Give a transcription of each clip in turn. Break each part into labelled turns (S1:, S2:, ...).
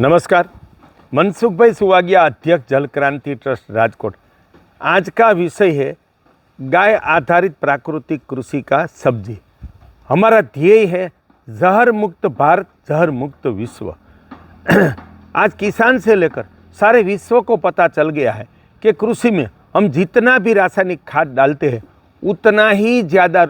S1: नमस्कार। मनसुख भाई सुवागिया, अध्यक्ष जल क्रांति ट्रस्ट राजकोट। आज का विषय है गाय आधारित प्राकृतिक कृषि का सब्जी। हमारा ध्येय है जहर मुक्त भारत, जहर मुक्त विश्व। आज किसान से लेकर सारे विश्व को पता चल गया है कि कृषि में हम जितना भी रासायनिक खाद डालते हैं उतना ही ज़्यादा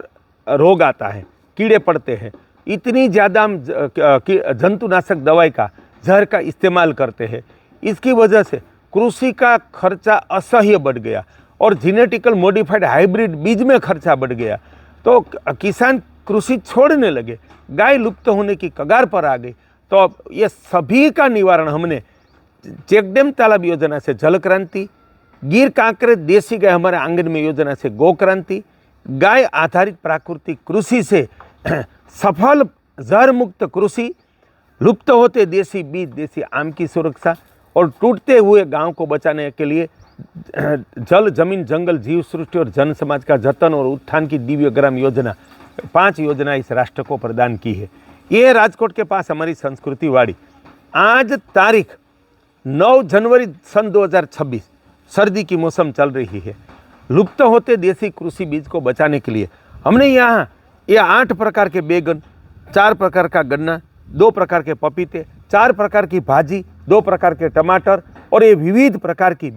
S1: रोग आता है, कीड़े पड़ते हैं। इतनी ज़्यादा हम जंतुनाशक दवाई का, जहर का इस्तेमाल करते हैं। इसकी वजह से कृषि का खर्चा असह्य बढ़ गया और जेनेटिकल मॉडिफाइड हाइब्रिड बीज में खर्चा बढ़ गया, तो किसान कृषि छोड़ने लगे, गाय लुप्त होने की कगार पर आ गई। तो अब ये सभी का निवारण हमने चेकडेम तालाब योजना से जल क्रांति, गिर कांकरे देसी गाय हमारे आंगन में योजना से गो क्रांति, गाय आधारित प्राकृतिक कृषि से सफल जहर मुक्त कृषि, लुप्त होते देसी बीज, देसी आम की सुरक्षा और टूटते हुए गांव को बचाने के लिए जल, जमीन, जंगल, जीव सृष्टि और जन समाज का जतन और उत्थान की दिव्य ग्राम योजना, 5 योजना इस राष्ट्र को प्रदान की है। ये राजकोट के पास हमारी संस्कृति वाड़ी। आज तारीख 9 जनवरी सन 2026, सर्दी की मौसम चल रही है। लुप्त होते देसी कृषि बीज को बचाने के लिए हमने यहाँ ये 8 प्रकार के बैगन, 4 प्रकार का गन्ना, 2 प्रकार के पपीते, 4 प्रकार की भाजी, 2 प्रकार के टमाटर और ये विविध प्रकार की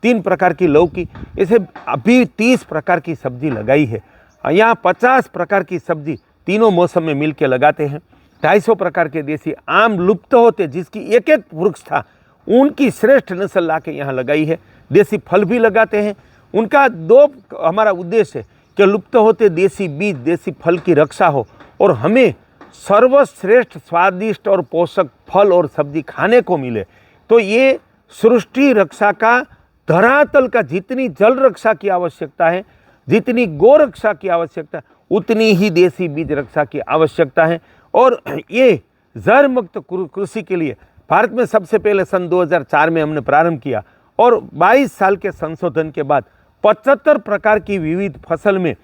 S1: 3 प्रकार की लौकी, ऐसे अभी 30 प्रकार की सब्जी लगाई है। यहाँ 50 प्रकार की सब्जी तीनों मौसम में मिल के लगाते हैं। 250 प्रकार के देसी आम लुप्त होते जिसकी एक एक वृक्ष था, उनकी श्रेष्ठ नस्ल ला के यहाँ लगाई है। देसी फल भी लगाते हैं। उनका 2 हमारा उद्देश्य है कि लुप्त होते देसी बीज, देसी फल की रक्षा हो और हमें सर्वश्रेष्ठ स्वादिष्ट और पोषक फल और सब्जी खाने को मिले। तो ये सृष्टि रक्षा का, धरातल का जितनी जल रक्षा की आवश्यकता है, जितनी गो रक्षा की आवश्यकता, उतनी ही देसी बीज रक्षा की आवश्यकता है। और ये जहर मुक्त कृषि के लिए भारत में सबसे पहले सन 2004 में हमने प्रारंभ किया और 22 साल के संशोधन के बाद 75 प्रकार की विविध फसल में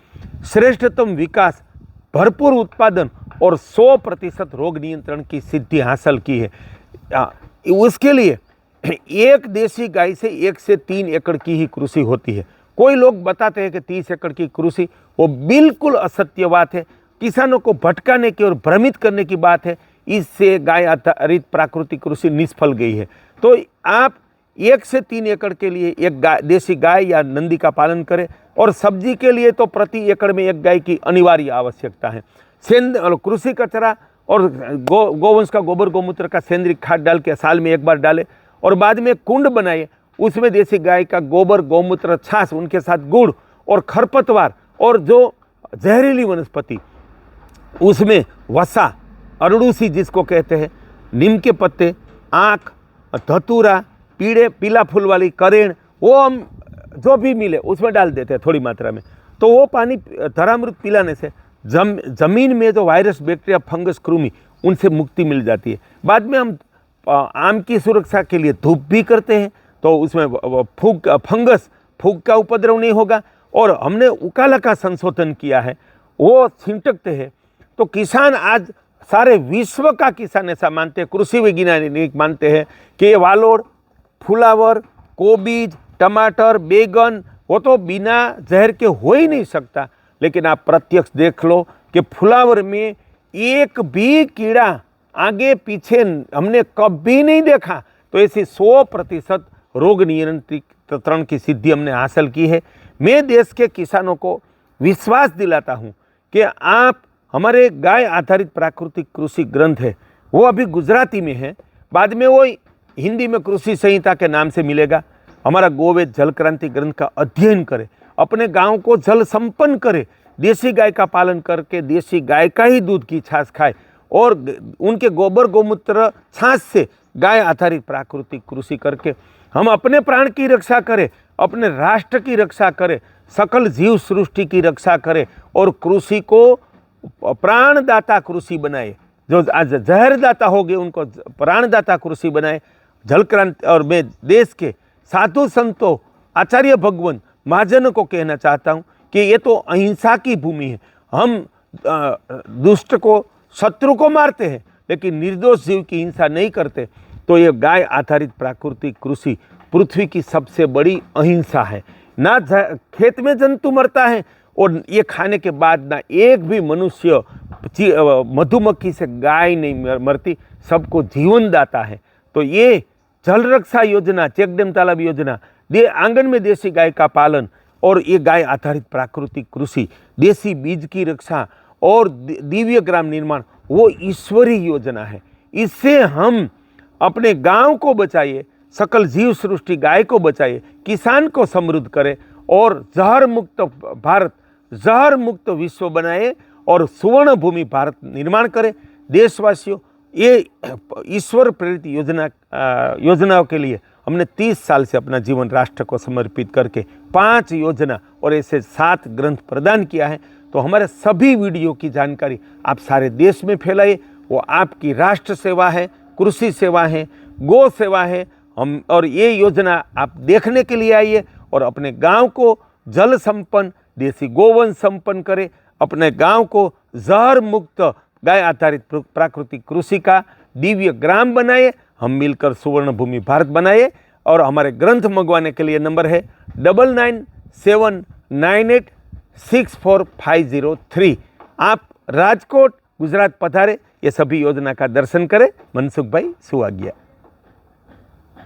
S1: श्रेष्ठतम विकास, भरपूर उत्पादन और 100% रोग नियंत्रण की सिद्धि हासिल की है। उसके लिए एक देसी गाय से 1 से 3 एकड़ की ही कृषि होती है। कोई लोग बताते हैं कि 30 एकड़ की कृषि, वो बिल्कुल असत्य बात है। किसानों को भटकाने की और भ्रमित करने की बात है। इससे गाय आधारित प्राकृतिक कृषि निष्फल गई है। तो आप 1 से 3 एकड़ के लिए एक देसी गाय या नंदी का पालन करें और सब्जी के लिए तो प्रति एकड़ में 1 गाय की अनिवार्य आवश्यकता है। कृषि कचरा और गोवंश का गोबर, गोमूत्र का सेंद्रीय खाद डाल के साल में 1 बार डालें और बाद में कुंड बनाए, उसमें देसी गाय का गोबर, गोमूत्र, छाछ, उनके साथ गुड़ और खरपतवार और जो जहरीली वनस्पति, उसमें वसा, अरड़ूसी जिसको कहते हैं, नीम के पत्ते, आँख, धतूरा, पीला फूल वाली करेण, वो हम जो भी मिले उसमें डाल देते हैं थोड़ी मात्रा में। तो वो पानी धरामृत पिलाने से जमीन में जो वायरस, बैक्टीरिया, फंगस, कृमि, उनसे मुक्ति मिल जाती है। बाद में हम आम की सुरक्षा के लिए धूप भी करते हैं, तो उसमें फूग का उपद्रव नहीं होगा। और हमने उकाला का संशोधन किया है, वो छिंटकते हैं। तो किसान आज सारे विश्व का किसान ऐसा मानते हैं, कृषि वैज्ञानिक मानते हैं कि ये वालोड़, फुलावर, कोबीज, टमाटर, बैगन, वो तो बिना जहर के हो ही नहीं सकता। लेकिन आप प्रत्यक्ष देख लो कि फुलावर में एक भी कीड़ा आगे पीछे हमने कभी नहीं देखा। तो ऐसी 100% रोग नियंत्रण की सिद्धि हमने हासिल की है। मैं देश के किसानों को विश्वास दिलाता हूँ कि आप हमारे गाय आधारित प्राकृतिक कृषि ग्रंथ है, वो अभी गुजराती में है, बाद में वो हिंदी में कृषि संहिता के नाम से मिलेगा। हमारा गोवेद जल क्रांति ग्रंथ का अध्ययन करें, अपने गांव को जल संपन्न करें, देसी गाय का पालन करके देसी गाय का ही दूध की छाछ खाए और उनके गोबर, गोमूत्र, छाछ से गाय आधारित प्राकृतिक कृषि करके हम अपने प्राण की रक्षा करें, अपने राष्ट्र की रक्षा करें, सकल जीव सृष्टि की रक्षा करें और कृषि को प्राणदाता कृषि बनाए। जो आज जहरदाता हो गए उनको प्राणदाता कृषि बनाए। जल क्रांति और मैं देश के साधु संतों, आचार्य भगवान, महाजनों को कहना चाहता हूँ कि ये तो अहिंसा की भूमि है। हम दुष्ट को, शत्रु को मारते हैं, लेकिन निर्दोष जीव की हिंसा नहीं करते। तो ये गाय आधारित प्राकृतिक कृषि पृथ्वी की सबसे बड़ी अहिंसा है। ना खेत में जंतु मरता है और ये खाने के बाद ना एक भी मनुष्य मधुमक्खी से गाय नहीं मरती, सबको जीवन दाता है। तो ये जल रक्षा योजना, चेक डैम तालाब योजना, आंगन में देसी गाय का पालन और ये गाय आधारित प्राकृतिक कृषि, देसी बीज की रक्षा और दिव्य ग्राम निर्माण, वो ईश्वरीय योजना है। इससे हम अपने गांव को बचाइए, सकल जीव सृष्टि गाय को बचाइए, किसान को समृद्ध करें और जहर मुक्त भारत, जहर मुक्त विश्व बनाए और सुवर्ण भूमि भारत निर्माण करें। देशवासियों, ये ईश्वर प्रेरित योजनाओं के लिए हमने 30 साल से अपना जीवन राष्ट्र को समर्पित करके 5 योजना और ऐसे 7 ग्रंथ प्रदान किया है। तो हमारे सभी वीडियो की जानकारी आप सारे देश में फैलाइए। वो आपकी राष्ट्र सेवा है, कृषि सेवा है, गौ सेवा है। हम और ये योजना आप देखने के लिए आइए और अपने गांव को जल संपन्न, देसी गोवंश संपन्न करें, अपने गांव को जहर मुक्त गाय आधारित प्राकृतिक कृषि का दिव्य ग्राम बनाए। हम मिलकर सुवर्ण भूमि भारत बनाए। और हमारे ग्रंथ मंगवाने के लिए नंबर है 9979864503। आप राजकोट गुजरात पधारे, ये सभी योजना का दर्शन करें। मनसुख भाई सुवागिया।